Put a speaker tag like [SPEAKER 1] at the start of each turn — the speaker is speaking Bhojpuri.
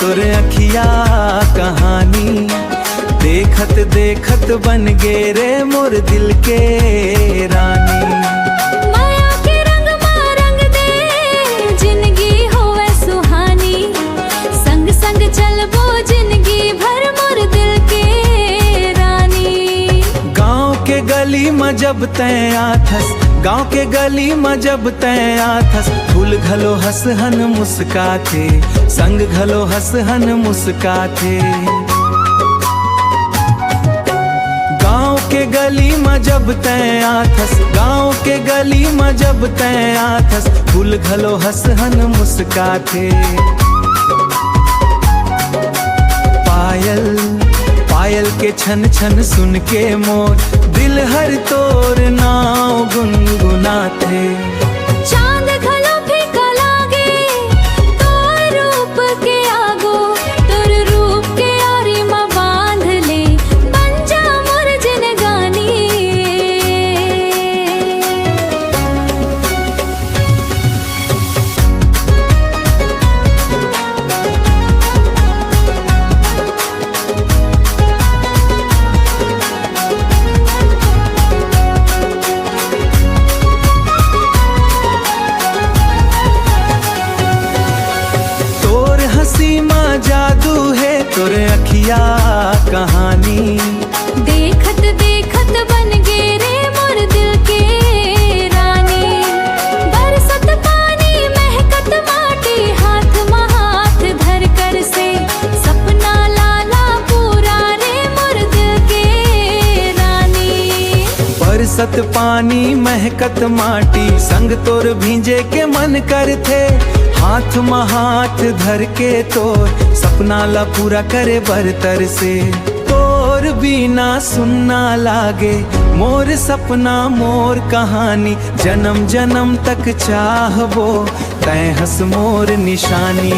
[SPEAKER 1] तोर अखिया कहानी। देखत देखत बन गे रे मोर दिल के रानी।
[SPEAKER 2] माया के रंग मा रंग दे जिंदगी होवे सुहानी। संग संग चलबो जिंदगी भर मोर दिल के रानी।
[SPEAKER 1] गाँव के गली में जब तय आथस, गाँव के गली में जब तय आथस, फूल घलो हंस हन मुस्काथे, संग घलो हंस हन मुस्काथे। गाँव के गली में जब तय आथस, गाँव के गली में जब तय आथस, फूल घलो हंस हन मुस्काथे। पायल पायल के छन छन सुन के मोर दिल हर तोर नाव गुनगुनाथे।
[SPEAKER 2] चांद घलो फीका लागे तोर रूप के आगो, तोर रूप के आरी मा बांध ले बन जा मोर जिनगानी।
[SPEAKER 1] सीमा जादू है तोर अखिया कहानी।
[SPEAKER 2] देखत देखत बन गे रे मोर दिल के रानी। बरसत पानी महकत माटी, हाथ में हाथ धर कर से सपना लाला पूरा रे मोर दिल के रानी।
[SPEAKER 1] बरसत पानी महकत माटी, संग तोर भींजे के मन करथे। हाथ में हाथ धर के तोर सपना ला पूरा करे बरतर से। तोर बिना सुनना लागे मोर सपना मोर कहानी। जन्म जन्म तक चाहबो तय हंस मोर निशानी।